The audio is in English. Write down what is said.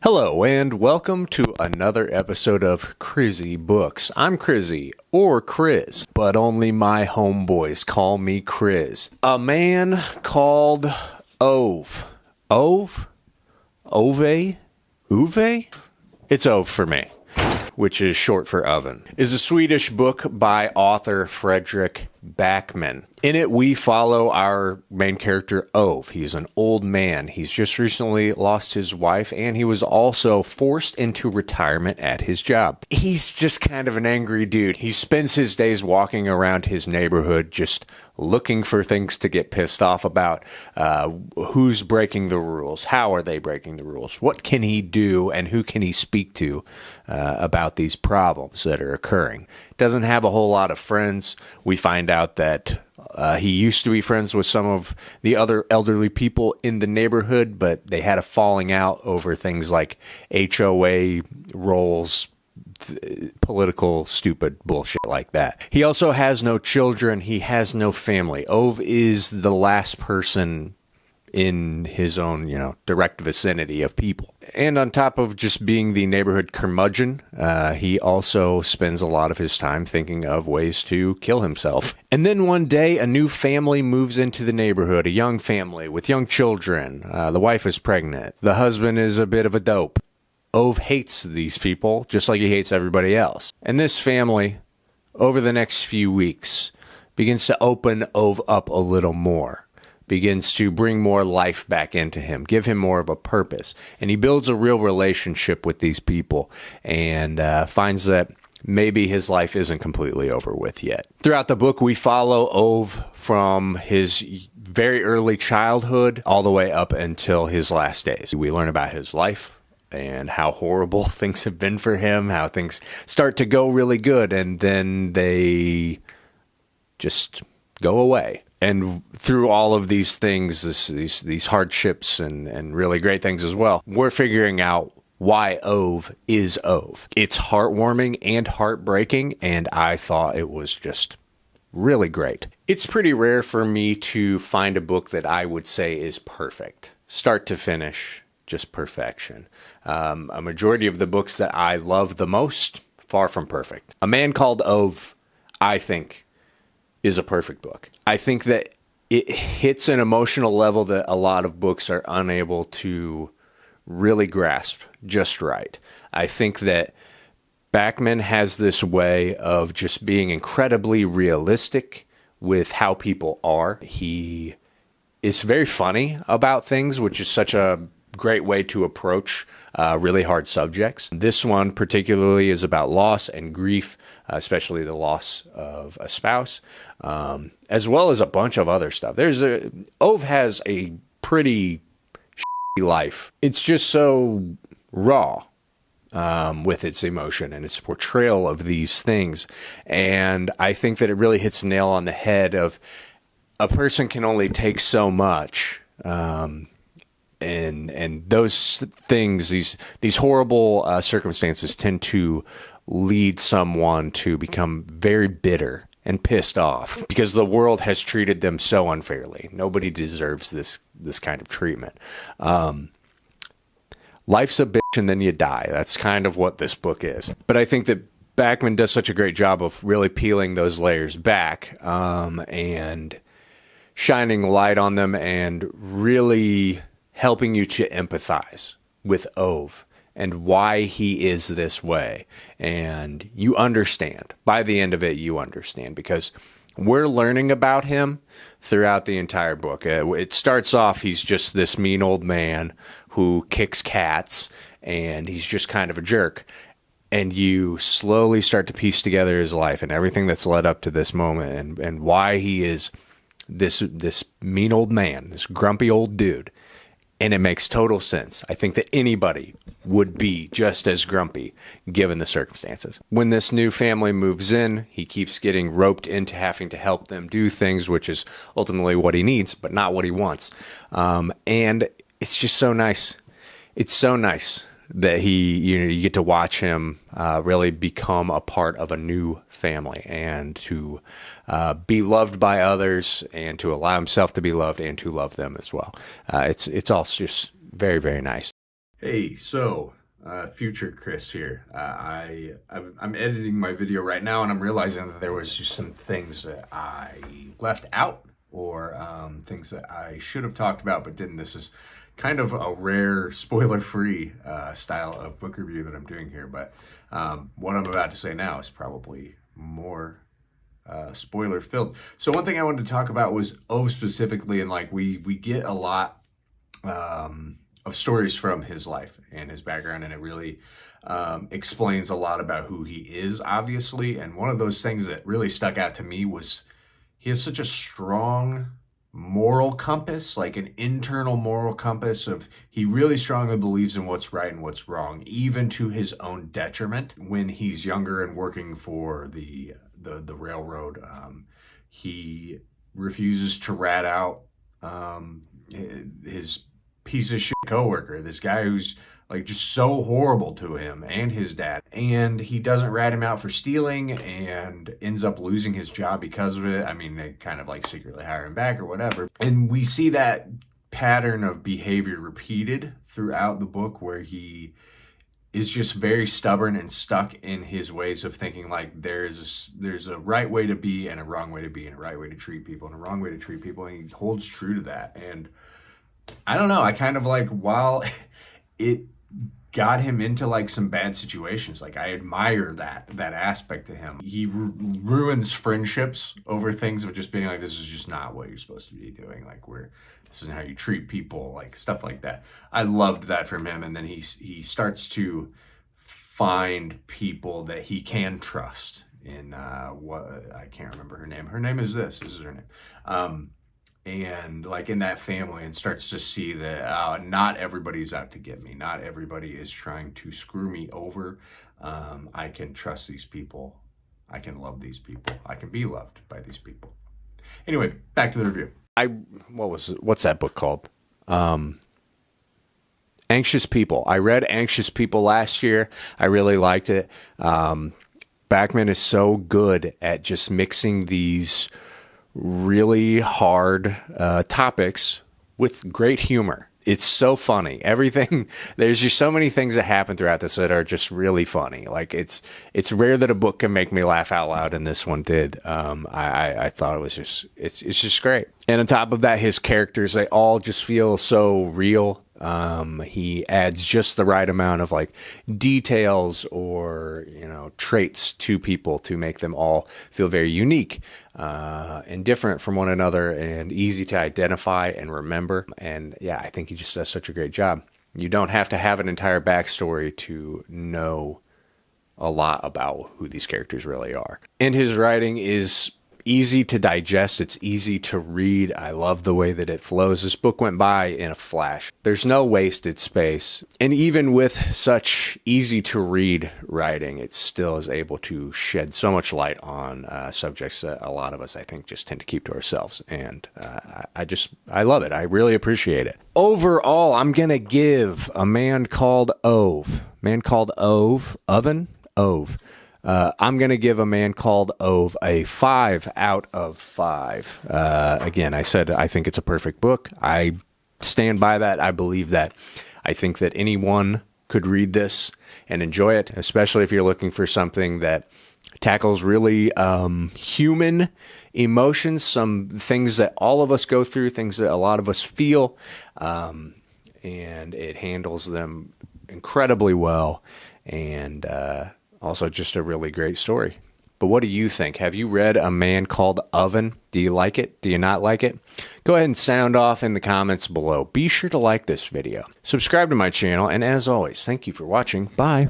Hello and welcome to another episode of Crizzy Books. I'm Crizzy, or Criz, but only my homeboys call me Criz. A Man Called Ove. Ove? Ove? Uve? It's Ove for me, which is short for oven, is a Swedish book by author Fredrik Backman. In it, we follow our main character, Ove. He's an old man. He's just recently lost his wife, and he was also forced into retirement at his job. He's just kind of an angry dude. He spends his days walking around his neighborhood just looking for things to get pissed off about. Who's breaking the rules? How are they breaking the rules? What can he do, and who can he speak to about these problems that are occurring? Doesn't have a whole lot of friends. We find out that he used to be friends with some of the other elderly people in the neighborhood, but they had a falling out over things like HOA roles, political stupid bullshit like that. He also has no children. He has no family. Ove is the last person in his own, direct vicinity of people. And on top of just being the neighborhood curmudgeon, he also spends a lot of his time thinking of ways to kill himself. And then one day, a new family moves into the neighborhood, a young family with young children. The wife is pregnant. The husband is a bit of a dope. Ove hates these people, just like he hates everybody else. And this family, over the next few weeks, begins to open Ove up a little more. Begins to bring more life back into him, give him more of a purpose. And he builds a real relationship with these people and finds that maybe his life isn't completely over with yet. Throughout the book, we follow Ove from his very early childhood all the way up until his last days. We learn about his life and how horrible things have been for him, how things start to go really good, and then they just go away. And through all of these things, these hardships and really great things as well, we're figuring out why Ove is Ove. It's heartwarming and heartbreaking, and I thought it was just really great. It's pretty rare for me to find a book that I would say is perfect. Start to finish, just perfection. A majority of the books that I love the most, far from perfect. A Man Called Ove, I think, is a perfect book. I think that it hits an emotional level that a lot of books are unable to really grasp just right. I think that Backman has this way of just being incredibly realistic with how people are. He is very funny about things, which is such a great way to approach really hard subjects. This one particularly is about loss and grief, especially the loss of a spouse, as well as a bunch of other stuff. Ove has a pretty shitty life. It's just so raw with its emotion and its portrayal of these things. And I think that it really hits a nail on the head of a person can only take so much. And those things, these horrible circumstances tend to lead someone to become very bitter and pissed off because the world has treated them so unfairly. Nobody deserves this kind of treatment. Life's a bitch and then you die. That's kind of what this book is. But I think that Backman does such a great job of really peeling those layers back and shining light on them and really helping you to empathize with Ove and why he is this way. And you understand. By the end of it, you understand because we're learning about him throughout the entire book. It starts off, he's just this mean old man who kicks cats and he's just kind of a jerk. And you slowly start to piece together his life and everything that's led up to this moment and why he is this mean old man, this grumpy old dude. And it makes total sense. I think that anybody would be just as grumpy given the circumstances. When this new family moves in, he keeps getting roped into having to help them do things, which is ultimately what he needs, but not what he wants. And it's just so nice. It's so nice that you get to watch him really become a part of a new family and to be loved by others and to allow himself to be loved and to love them as well. It's all just very, very nice. Hey, so future Chris here. I'm editing my video right now, and I'm realizing that there was just some things that I left out, or things that I should have talked about but didn't. This is kind of a rare spoiler-free style of book review that I'm doing here, but what I'm about to say now is probably more spoiler filled. So one thing I wanted to talk about was Ove specifically, and like we get a lot of stories from his life and his background, and it really explains a lot about who he is, obviously. And one of those things that really stuck out to me was he has such a strong moral compass, like an internal moral compass of he really strongly believes in what's right and what's wrong, even to his own detriment. When he's younger and working for the railroad, he refuses to rat out his piece of shit coworker, this guy who's like just so horrible to him and his dad, and he doesn't rat him out for stealing and ends up losing his job because of it. I mean, they kind of like secretly hire him back or whatever, and we see that pattern of behavior repeated throughout the book, where he is just very stubborn and stuck in his ways of thinking. Like there's a right way to be and a wrong way to be, and a right way to treat people and a wrong way to treat people, and he holds true to that. And I don't know, I kind of like, while it got him into like some bad situations, like I admire that aspect to him. He ruins friendships over things of just being like, this is just not what you're supposed to be doing, like this isn't how you treat people, like stuff like that. I loved that from him. And then he starts to find people that he can trust in what, I can't remember her name is this is her name, and like in that family, and starts to see that not everybody's out to get me. Not everybody is trying to screw me over. I can trust these people. I can love these people. I can be loved by these people. Anyway, back to the review. What's that book called? Anxious People. I read Anxious People last year. I really liked it. Backman is so good at just mixing these really hard topics with great humor. It's so funny. Everything, there's just so many things that happen throughout this that are just really funny. Like it's rare that a book can make me laugh out loud, and this one did. I thought it was just, it's just great. And on top of that, his characters, they all just feel so real. He adds just the right amount of like details or, traits to people to make them all feel very unique, and different from one another, and easy to identify and remember. And yeah, I think he just does such a great job. You don't have to have an entire backstory to know a lot about who these characters really are. And his writing is easy to digest. It's easy to read. I love the way that it flows. This book went by in a flash. There's no wasted space. And even with such easy to read writing, it still is able to shed so much light on subjects that a lot of us, I think, just tend to keep to ourselves. And I love it. I really appreciate it. Overall, I'm going to give A Man Called Ove. Man Called Ove. Oven? Ove. I'm going to give A Man Called Ove a 5 out of 5. Again, I said I think it's a perfect book. I stand by that. I believe that. I think that anyone could read this and enjoy it, especially if you're looking for something that tackles really human emotions, some things that all of us go through, things that a lot of us feel, and it handles them incredibly well. And also just a really great story. But what do you think? Have you read A Man Called Oven? Do you like it? Do you not like it? Go ahead and sound off in the comments below. Be sure to like this video. Subscribe to my channel, and as always, thank you for watching. Bye.